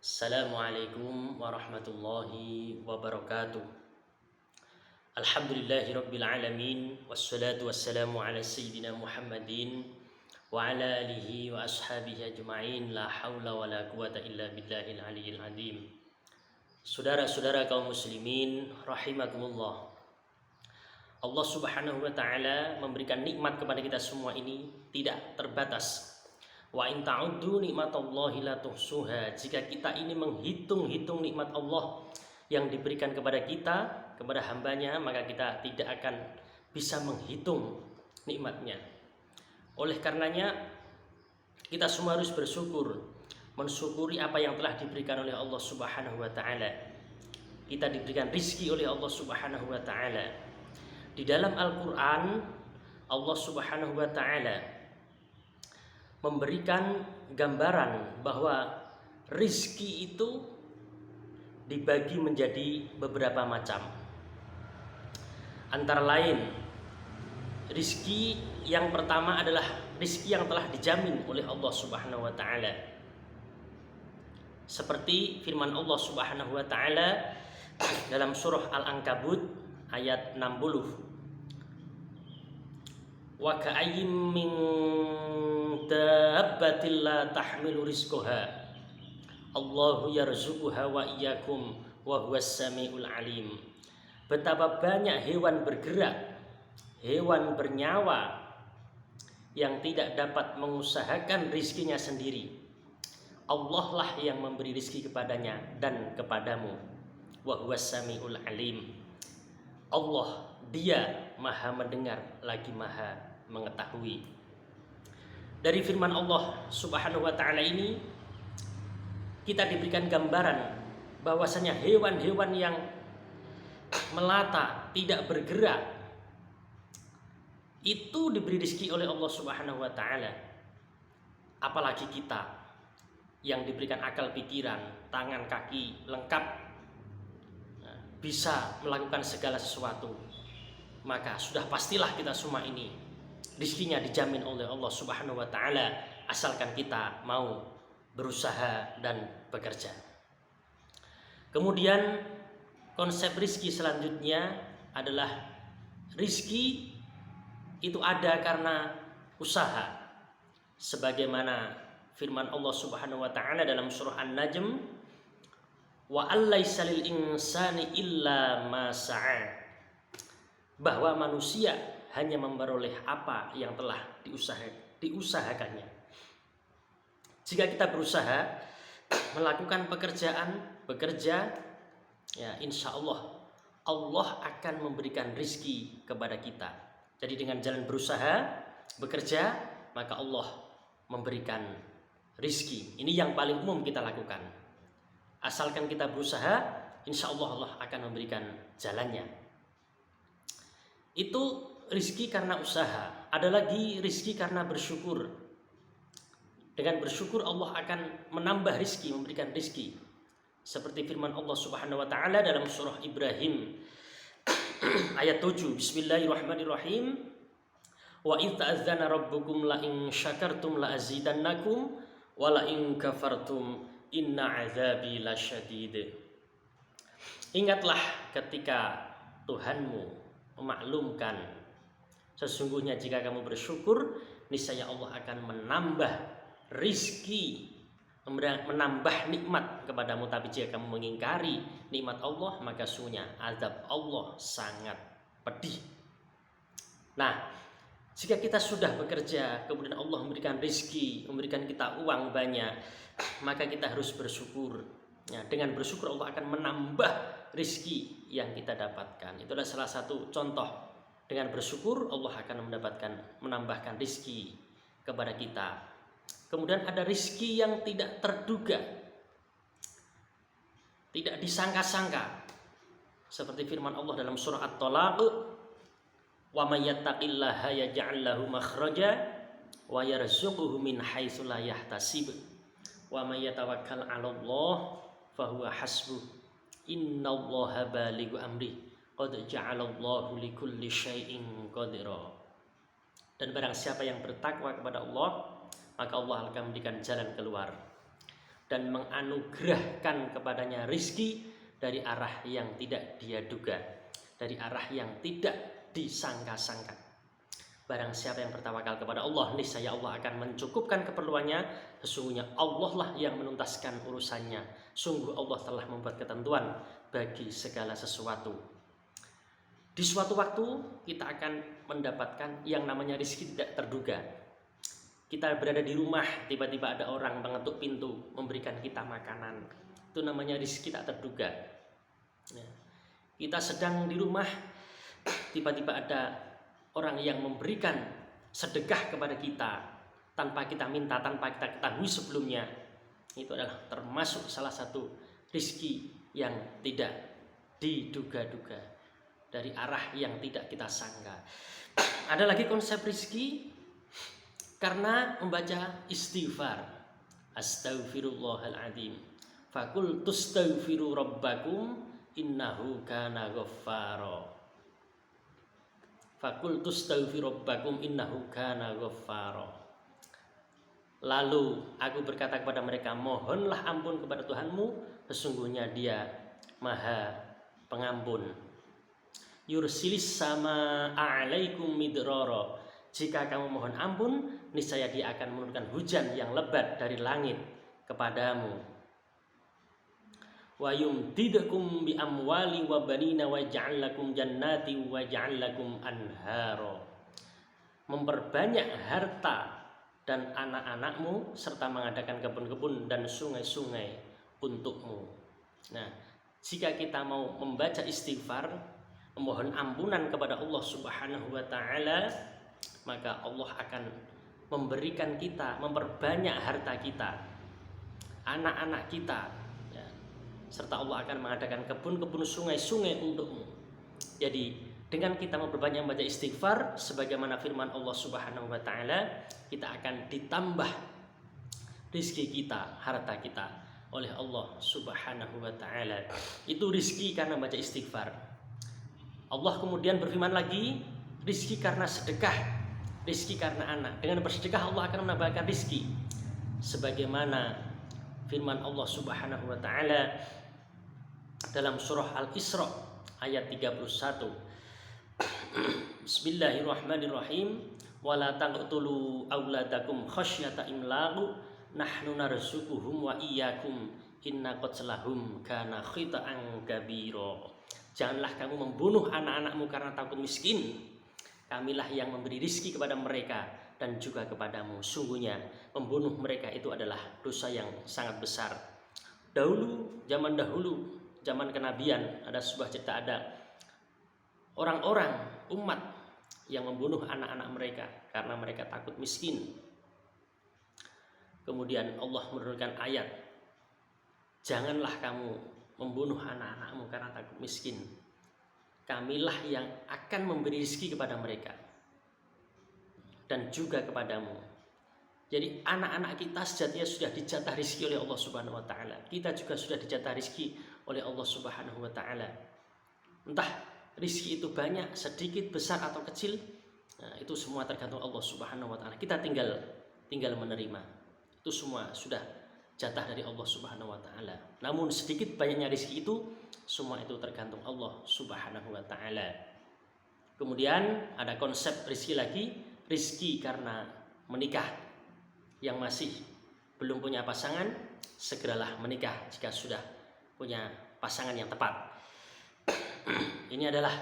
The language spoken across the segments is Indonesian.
Assalamualaikum warahmatullahi wabarakatuh. Alhamdulillahirabbil alamin wassalatu wassalamu ala sayyidina Muhammadin wa ala alihi wa ashabihi ajma'in la haula wala quwata illa billahil aliyil azim. Saudara-saudara kaum muslimin rahimakumullah. Allah Subhanahu wa taala memberikan nikmat kepada kita semua ini tidak terbatas. Wa in ta'uddu nikmatallahi la tuhsuha. Jika kita ini menghitung-hitung nikmat Allah yang diberikan kepada kita, kepada hambanya, maka kita tidak akan bisa menghitung nikmatnya. Oleh karenanya kita semua harus bersyukur, mensyukuri apa yang telah diberikan oleh Allah Subhanahu wa taala. Kita diberikan rizki oleh Allah Subhanahu wa taala. Di dalam Al-Qur'an Allah Subhanahu wa taala memberikan gambaran bahwa rizki itu dibagi menjadi beberapa macam. Antara lain, rizki yang pertama adalah rizki yang telah dijamin oleh Allah Subhanahu wa taala. Seperti firman Allah Subhanahu wa taala dalam surah Al-Ankabut ayat 60. Wa ka'ayyim min dabbatin la tahmilu rizqaha Allahu yarzuquha wa iyyakum wa huwas samiul alim. Betapa banyak hewan bergerak, hewan bernyawa yang tidak dapat mengusahakan rizkinya sendiri. Allah lah yang memberi rizki kepadanya dan kepadamu. Wa huwas samiul alim. Allah, Dia Maha mendengar lagi Maha mengetahui. Dari firman Allah Subhanahu wa taala ini kita diberikan gambaran bahwasanya hewan-hewan yang melata, tidak bergerak, itu diberi rezeki oleh Allah Subhanahu wa taala. Apalagi kita yang diberikan akal pikiran, tangan kaki lengkap, bisa melakukan segala sesuatu, maka sudah pastilah kita semua ini rizkinya dijamin oleh Allah Subhanahu wa taala, asalkan kita mau berusaha dan bekerja. Kemudian konsep rizki selanjutnya adalah rizki itu ada karena usaha, sebagaimana firman Allah Subhanahu wa taala dalam surah An-Najm, wa allaisa lil insani illa ma sa'a, bahwa manusia hanya memperoleh apa yang telah diusahakannya. Jika kita berusaha melakukan bekerja, ya insya Allah Allah akan memberikan rizki kepada kita. Jadi dengan jalan berusaha, bekerja, maka Allah memberikan rizki. Ini yang paling umum kita lakukan. Asalkan kita berusaha, insya Allah Allah akan memberikan jalannya. Itu rizki karena usaha. Ada lagi rizki karena bersyukur. Dengan bersyukur Allah akan menambah rizki, memberikan rizki. Seperti firman Allah Subhanahu wa taala dalam surah Ibrahim ayat 7. Bismillahirrahmanirrahim. Wa idz ta'adzana rabbukum la in syakartum la azidannakum wa la in kafartum inna azabi lasyadid. Ingatlah ketika Tuhanmu memaklumkan, sesungguhnya jika kamu bersyukur, niscaya Allah akan menambah rizki, menambah nikmat kepadamu. Tapi jika kamu mengingkari nikmat Allah, maka sungguhnya azab Allah sangat pedih. Nah, jika kita sudah bekerja, kemudian Allah memberikan rizki, memberikan kita uang banyak, maka kita harus bersyukur. Ya, dengan bersyukur Allah akan menambah rizki yang kita dapatkan. Itu adalah salah satu contoh. Dengan bersyukur Allah akan menambahkan rizki kepada kita. Kemudian ada rizki yang tidak terduga, tidak disangka-sangka. Seperti firman Allah dalam surah At-Talaq, wa may yattaqillaha yaj'al lahu makhraja wa yarzuquhu min haitsu la yahtasib wa may yatawakkal 'alallah fahuwa hasbuh innallaha balighu amri qad ja'alallahu likulli syai'in qadira. Dan barang siapa yang bertakwa kepada Allah, maka Allah akan memberikan jalan keluar. dan menganugerahkan kepadanya rizki dari arah yang tidak dia duga, dari arah yang tidak disangka-sangka. Barang siapa yang bertawakal kepada Allah, niscaya Allah akan mencukupkan keperluannya. Sesungguhnya Allah lah yang menuntaskan urusannya. Sungguh Allah telah membuat ketentuan bagi segala sesuatu. Di suatu waktu kita akan mendapatkan yang namanya rezeki tidak terduga. Kita berada di rumah, tiba-tiba ada orang mengetuk pintu memberikan kita makanan. Itu namanya rezeki tak terduga. Kita sedang di rumah, tiba-tiba ada orang yang memberikan sedekah kepada kita tanpa kita minta, tanpa kita ketahui sebelumnya. Itu adalah termasuk salah satu rezeki yang tidak diduga-duga, dari arah yang tidak kita sangka. Ada lagi konsep rezeki karena membaca istighfar. Astaghfirullahaladzim. Fakul tustaghfiru rabbakum innahu kana ghaffara. Fakul tustaghfiru rabbakum innahu kana ghaffara. Lalu aku berkata kepada mereka, mohonlah ampun kepada Tuhanmu, sesungguhnya Dia Maha Pengampun. Yursilis sama alaikum midrara. Jika kamu mohon ampun, niscaya Dia akan menurunkan hujan yang lebat dari langit kepadamu. Wa yumdidukum bi amwali wa banina wa ja'al lakum jannati wa ja'al lakum anhara. Memperbanyak harta dan anak-anakmu serta mengadakan kebun-kebun dan sungai-sungai untukmu. Nah, jika kita mau membaca istighfar, memohon ampunan kepada Allah Subhanahu wa taala, maka Allah akan memberikan kita, memperbanyak harta kita, anak-anak kita, serta Allah akan mengadakan kebun-kebun, sungai-sungai untukmu. Jadi dengan kita memperbanyak membaca istighfar, sebagaimana firman Allah Subhanahu wa taala, kita akan ditambah rizki kita, harta kita oleh Allah Subhanahu wa taala. Itu rizki karena membaca istighfar. Allah kemudian berfirman lagi, rizki karena sedekah, rizki karena anak. Dengan bersedekah Allah akan menambahkan rizki, sebagaimana firman Allah Subhanahu wa taala dalam surah Al-Isra ayat 31. Bismillahirrahmanirrahim. Wala taqtulu auladakum khasyata imlaq nahnu narzuquhum wa iyyakum inna qatlahum kana khita'an kabira. Janganlah kamu membunuh anak-anakmu karena takut miskin. Kamilah yang memberi rizki kepada mereka dan juga kepadamu. Sungguhnya membunuh mereka itu adalah dosa yang sangat besar. Dahulu, zaman kenabian, ada sebuah cerita, ada orang-orang umat yang membunuh anak-anak mereka karena mereka takut miskin. Kemudian Allah menurunkan ayat, janganlah kamu membunuh anak-anakmu karena takut miskin. Kamilah yang akan memberi rezeki kepada mereka dan juga kepadamu. Jadi anak-anak kita sejatinya sudah dijatah rezeki oleh Allah Subhanahu wa taala. Kita juga sudah dijatah rezeki oleh Allah Subhanahu wa taala. Entah rezeki itu banyak, sedikit, besar atau kecil, nah, itu semua tergantung Allah Subhanahu wa taala. Kita tinggal menerima. Itu semua sudah jatah dari Allah Subhanahu wa taala. Namun sedikit banyaknya rezeki itu semua itu tergantung Allah Subhanahu wa taala. Kemudian ada konsep rezeki lagi, rezeki karena menikah. Yang masih belum punya pasangan, segeralah menikah jika sudah punya pasangan yang tepat. Ini adalah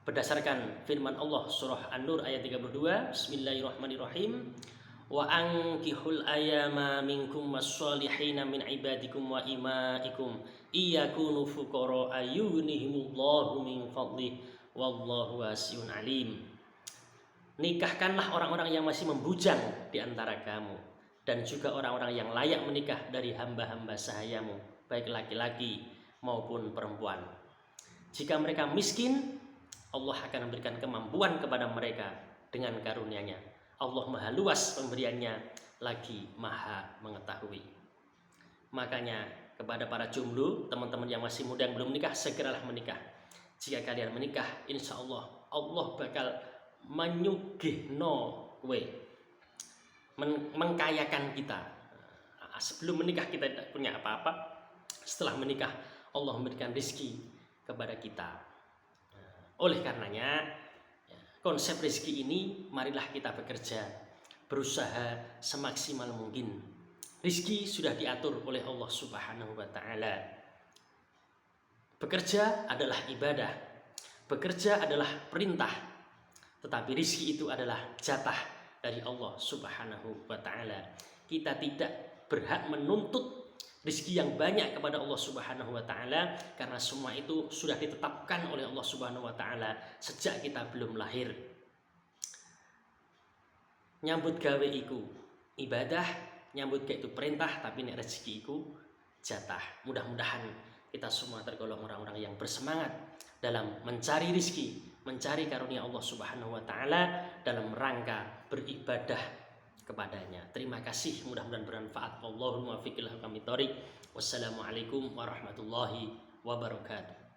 berdasarkan firman Allah surah An-Nur ayat 32. Bismillahirrahmanirrahim. Wa ankihul ayama minkum was-solihina min ibadikum wa imaikum iyakunu fuqara ayunihimullahu min fadlih wallahu wasi'un alim. Nikahkanlah orang-orang yang masih membujang di antara kamu dan juga orang-orang yang layak menikah dari hamba-hamba sahayamu, baik laki-laki maupun perempuan. Jika mereka miskin, Allah akan memberikan kemampuan kepada mereka dengan karunia-Nya. Allah maha luas pemberiannya, lagi maha mengetahui. Makanya kepada para jomblo, teman-teman yang masih muda yang belum menikah, segeralah menikah. Jika kalian menikah, insya Allah bakal menyugihno kowe, mengkayakan kita. Sebelum menikah kita tidak punya apa-apa, setelah menikah Allah memberikan rezeki kepada kita. Oleh karenanya, konsep rezeki ini marilah kita bekerja, berusaha semaksimal mungkin. Rezeki sudah diatur oleh Allah Subhanahu wa taala. Bekerja adalah ibadah. Bekerja adalah perintah. Tetapi rezeki itu adalah jatah dari Allah Subhanahu wa taala. Kita tidak berhak menuntut rezeki yang banyak kepada Allah Subhanahu wa taala karena semua itu sudah ditetapkan oleh Allah Subhanahu wa taala sejak kita belum lahir. Nyambut gawe iku ibadah, nyambut gawe itu perintah, tapi nek rezeki iku jatah. Mudah-mudahan kita semua tergolong orang-orang yang bersemangat dalam mencari rezeki, mencari karunia Allah Subhanahu wa taala dalam rangka beribadah kepadanya. Terima kasih, mudah-mudahan bermanfaat. Allahumma fiqhil hakami thoriq. Wassalamualaikum warahmatullahi wabarakatuh.